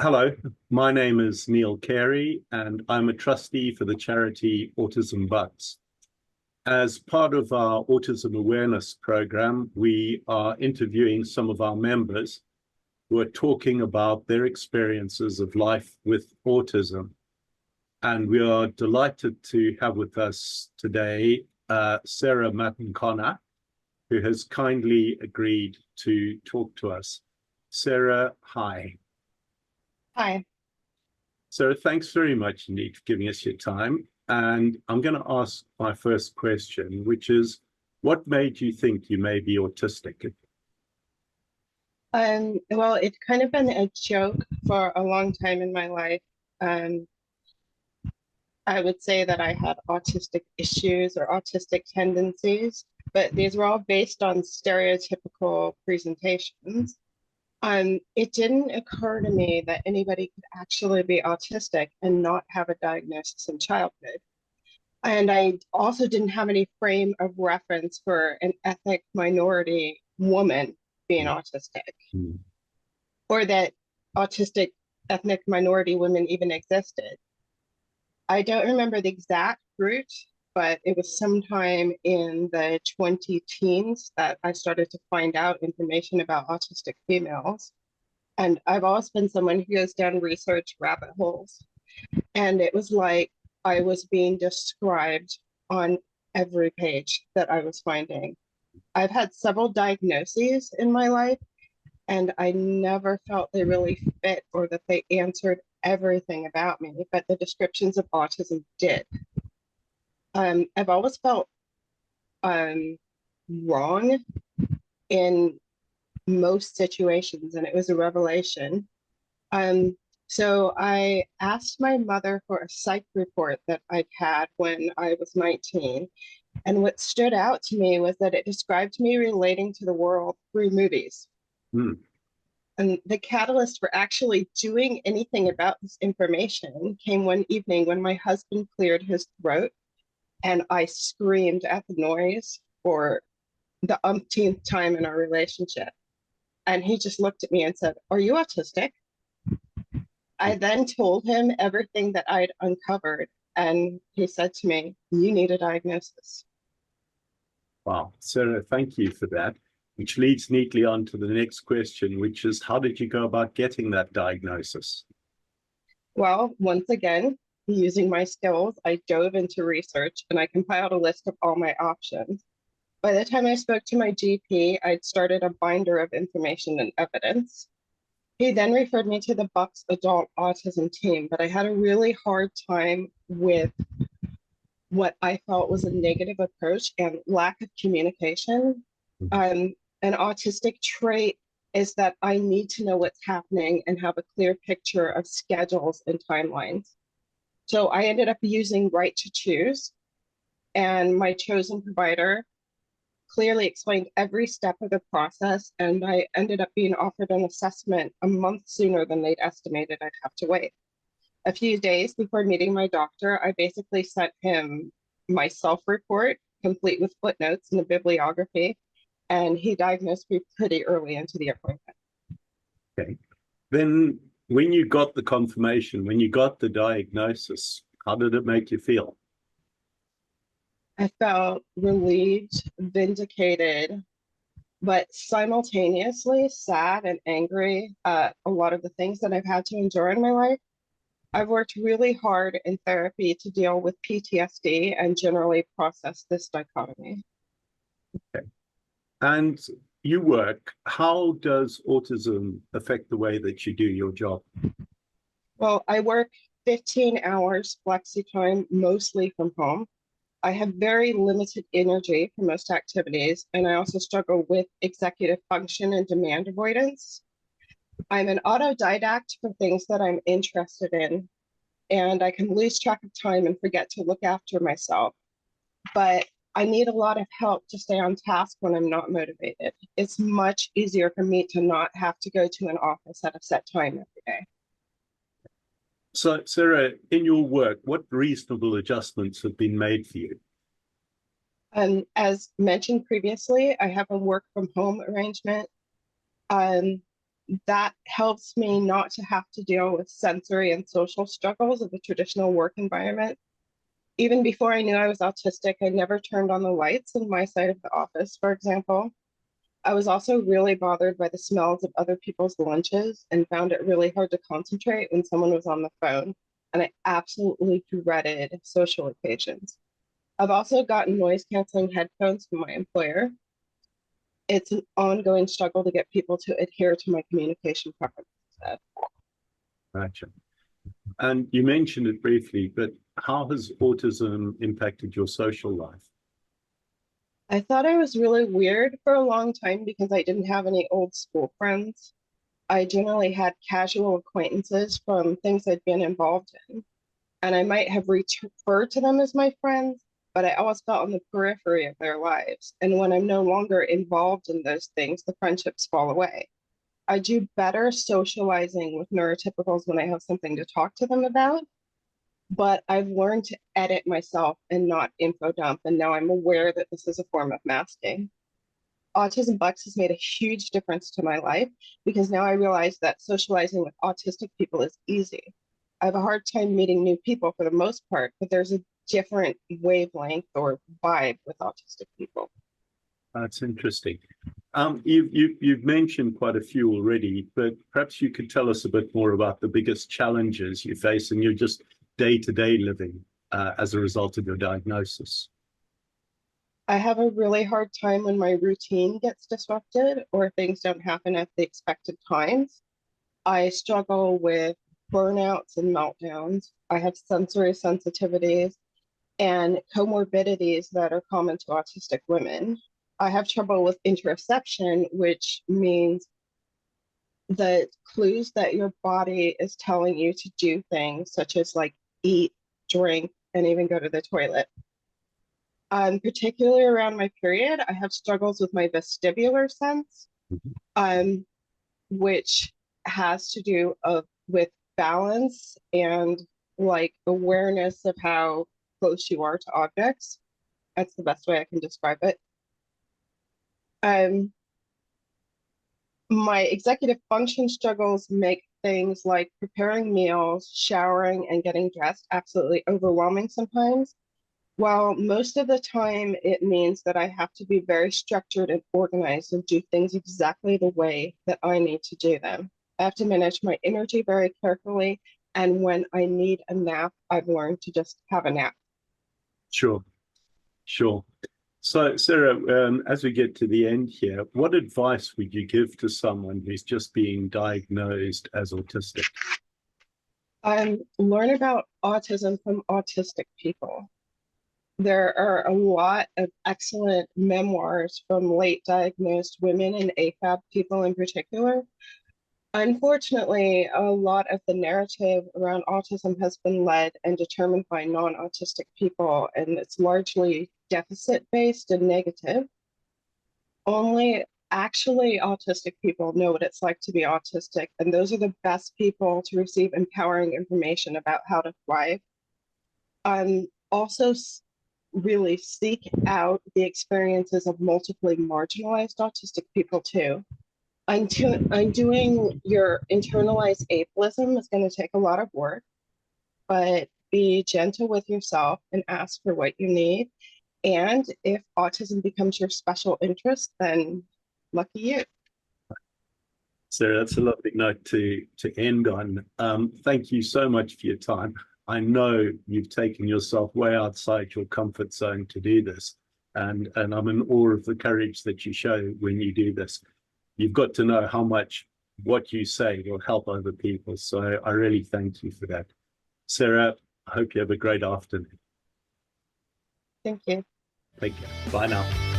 Hello, my name is Neil Carey, and I'm a trustee for the charity Autism Bucks. As part of our autism awareness program, we are interviewing some of our members who are talking about their experiences of life with autism. And we are delighted to have with us today Sara Madden-Connor, who has kindly agreed to talk to us. Sara, hi. Hi. So thanks very much indeed for giving us your time. And I'm going to ask my first question, which is, what made you think you may be autistic? Well, it's kind of been a joke for a long time in my life. Um, I would say that I had autistic issues or autistic tendencies, but these were all based on stereotypical presentations. It didn't occur to me that anybody could actually be autistic and not have a diagnosis in childhood. And I also didn't have any frame of reference for an ethnic minority woman being autistic, Hmm. or that autistic ethnic minority women even existed. I don't remember the exact route, but it was sometime in the 20 teens that I started to find out information about autistic females. And I've always been someone who goes down research rabbit holes. And it was like I was being described on every page that I was finding. I've had several diagnoses in my life, and I never felt they really fit or that they answered everything about me, but the descriptions of autism did. I've always felt um, wrong in most situations, and it was a revelation. Um, so I asked my mother for a psych report that I'd had when I was 19. And what stood out to me was that it described me relating to the world through movies. Hmm. And the catalyst for actually doing anything about this information came one evening when my husband cleared his throat and I screamed at the noise for the umpteenth time in our relationship. And he just looked at me and said, "Are you autistic?" I then told him everything that I'd uncovered. And he said to me, "You need a diagnosis." Wow, Sara, thank you for that, which leads neatly on to the next question, which is, how did you go about getting that diagnosis? Well, once again, using my skills, I dove into research and I compiled a list of all my options. By the time I spoke to my GP, I'd started a binder of information and evidence. He then referred me to the Bucks adult autism team, but I had a really hard time with what I felt was a negative approach and lack of communication. Um, an autistic trait is that I need to know what's happening and have a clear picture of schedules and timelines. So I ended up using Right to Choose, and my chosen provider clearly explained every step of the process, and I ended up being offered an assessment a month sooner than they'd estimated I'd have to wait. A few days before meeting my doctor, I basically sent him my self-report, complete with footnotes and a bibliography, and he diagnosed me pretty early into the appointment. Okay. Then when you got the confirmation, when you got the diagnosis, how did it make you feel? I felt relieved, vindicated, but simultaneously sad and angry at a lot of the things that I've had to endure in my life. I've worked really hard in therapy to deal with PTSD and generally process this dichotomy. Okay. And you work, how does autism affect the way that you do your job? Well, I work 15 hours flexi time, mostly from home. I have very limited energy for most activities, and I also struggle with executive function and demand avoidance. I'm an autodidact for things that I'm interested in, and I can lose track of time and forget to look after myself. But I need a lot of help to stay on task when I'm not motivated. It's much easier for me to not have to go to an office at a set time every day. So, Sara, in your work, what reasonable adjustments have been made for you? As mentioned previously, I have a work from home arrangement. Um, that helps me not to have to deal with sensory and social struggles of the traditional work environment. Even before I knew I was autistic, I never turned on the lights in my side of the office, for example. I was also really bothered by the smells of other people's lunches and found it really hard to concentrate when someone was on the phone. And I absolutely dreaded social occasions. I've also gotten noise canceling headphones from my employer. It's an ongoing struggle to get people to adhere to my communication preferences. Gotcha. And you mentioned it briefly, but how has autism impacted your social life? I thought I was really weird for a long time because I didn't have any old school friends. I generally had casual acquaintances from things I'd been involved in, and I might have referred to them as my friends, but I always felt on the periphery of their lives. And when I'm no longer involved in those things, the friendships fall away. I do better socializing with neurotypicals when I have something to talk to them about, but I've learned to edit myself and not info dump. And now I'm aware that this is a form of masking. Autism Bucks has made a huge difference to my life because now I realize that socializing with autistic people is easy. I have a hard time meeting new people for the most part, but there's a different wavelength or vibe with autistic people. That's interesting. You've mentioned quite a few already, but perhaps you could tell us a bit more about the biggest challenges you face in your just day-to-day living as a result of your diagnosis. I have a really hard time when my routine gets disrupted or things don't happen at the expected times. I struggle with burnouts and meltdowns. I have sensory sensitivities and comorbidities that are common to autistic women. I have trouble with interoception, which means the clues that your body is telling you to do things, such as like eat, drink, and even go to the toilet. Particularly around my period, I have struggles with my vestibular sense, which has to do with balance and like awareness of how close you are to objects. That's the best way I can describe it. My executive function struggles make things like preparing meals, showering, and getting dressed absolutely overwhelming sometimes. While most of the time it means that I have to be very structured and organized and do things exactly the way that I need to do them. I have to manage my energy very carefully. And when I need a nap, I've learned to just have a nap. Sure. So, Sarah, as we get to the end here, what advice would you give to someone who's just being diagnosed as autistic? Learn about autism from autistic people. There are a lot of excellent memoirs from late diagnosed women and AFAB people in particular. Unfortunately, a lot of the narrative around autism has been led and determined by non-autistic people, and it's largely deficit-based and negative. Only actually autistic people know what it's like to be autistic, and those are the best people to receive empowering information about how to thrive. Also, really seek out the experiences of multiply marginalized autistic people too. Undoing your internalized ableism is going to take a lot of work, but be gentle with yourself and ask for what you need. And if autism becomes your special interest, then lucky you. Sarah, that's a lovely note to end on. Thank you so much for your time. I know you've taken yourself way outside your comfort zone to do this, and I'm in awe of the courage that you show when you do this. You've got to know how much what you say will help other people. So I really thank you for that. Sarah, I hope you have a great afternoon. Thank you. Take care. Bye now.